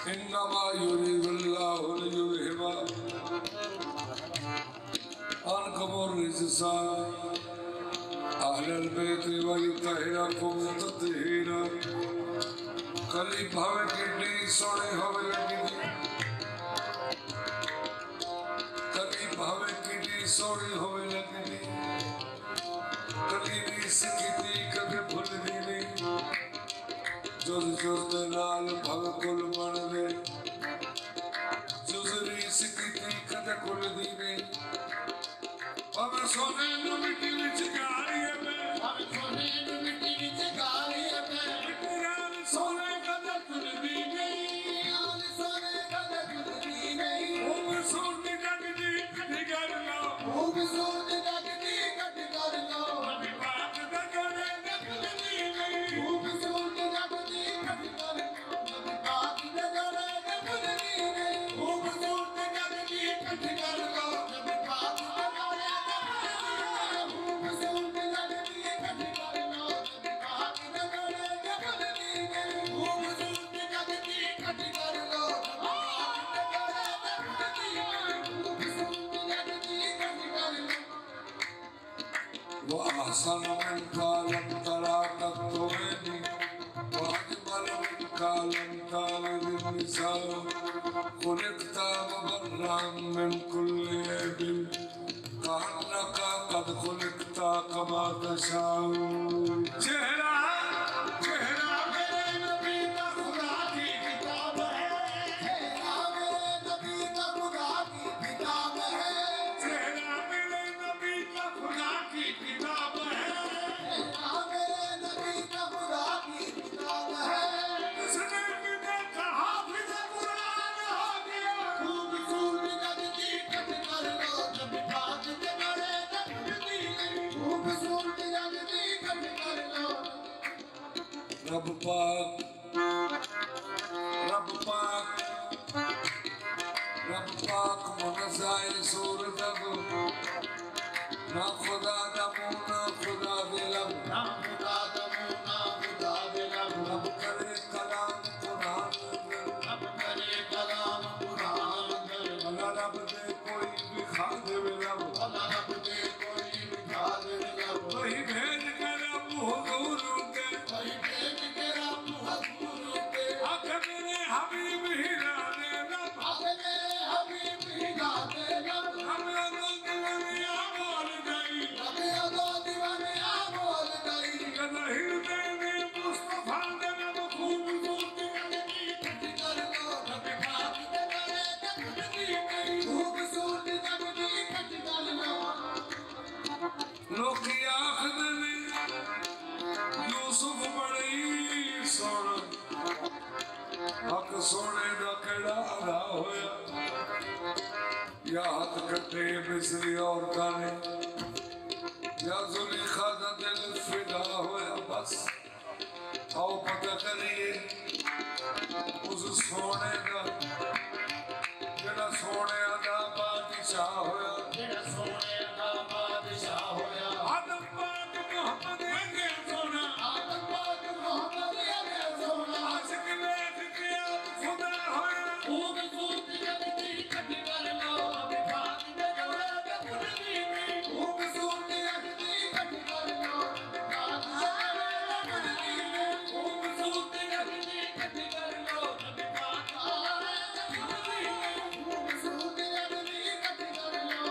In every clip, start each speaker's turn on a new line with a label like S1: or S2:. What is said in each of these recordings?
S1: إنما يريد الله ليذهب عنكم الرجس أهل البيت ويطهركم تطهيرا कली भावे कितनी सोने होवे लगी कली भावे कितनी सोने होवे लगी कली रीस कितनी कभी भूल दी नहीं जुज जुज नाल भव कुल बन दे जुज रीस कितनी कभी कुल दी नहीं भावे सोने नु मिट्टी विच गालिए में भावे सोने नु मिट्टी विच गालिए में सोने أحسن منك لم ترى كالطويل وأجمل منك لم تلد النساء خلقت مبرا من كل عيب كأنك قد خلقت كما تشاء چہرہ چہرہ میرے نبی کا خدا کی کتاب ہے چہرہ میرے نبی کا خدا کی کتاب ہے چہرہ میرے نبی کا خدا کی کتاب रब पाक रब पाक रब पाक मुनज़्ज़ाह सूरत को ना खुदा दमू ना खुदा दिलम ना खुदा दमू ना खुदा दिलम रब करे कलाम कुरान
S2: रब करे कलाम कुरान
S1: अल्लाह रब दे कोई भी खा देवे रब
S2: अल्लाह रब दे कोई भी खा देवे रब
S1: वही भेज के रब हुजूर के
S2: वही भेज के रब हुजूर के
S1: आख मेरे हबीब हिला दे रब
S2: आख मेरे हबीब हिला दे रब
S1: हमरा नो दीवानिया बोल गई
S2: रबिया दो दीवानिया बोल गई
S1: कदहिर देने मुस्तफा दे रब खूबसूरती
S2: लगनी कटी कर लो रब भाग दे करे कटी गई खूबसूरती लगनी कटी कर लो
S1: लोकी आखदे ने यूसुफ बड़ी सोना हक सोने दा केड़ा अदा होया या हथ कटे मिस्री औरतां ने या जुलेखा दा दिल फिदा होया बस आओ पता करिए उस सोने दा जेड़ा सोने दा बादशाह होया
S2: जेड़ा सोने दा बादशाह होया
S1: आदम पाक मोहम्मद अगे सोना
S2: आदम पाक मोहम्मद अगे सोना
S1: आशिक लेख के आप खुदा होया
S2: खूबसूरती लगनी कटी कर लो रब भाग दे करे कटी गई खूबसूरती लगनी कटी कर लो भाग दे करे कटी गई खूबसूरती लगनी कटी कर लो रब भाग दे करे खूबसूरती लगनी कटी कर लो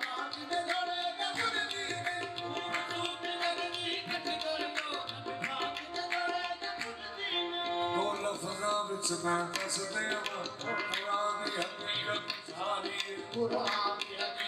S2: भाग दे करे कटी गई खूबसूरती लगनी कटी कर लो रब भाग दे करे कटी गई
S1: दो लफ्ज़ां विच मैं दस देवां कुरान दी हकीकत सारी
S2: कुरान की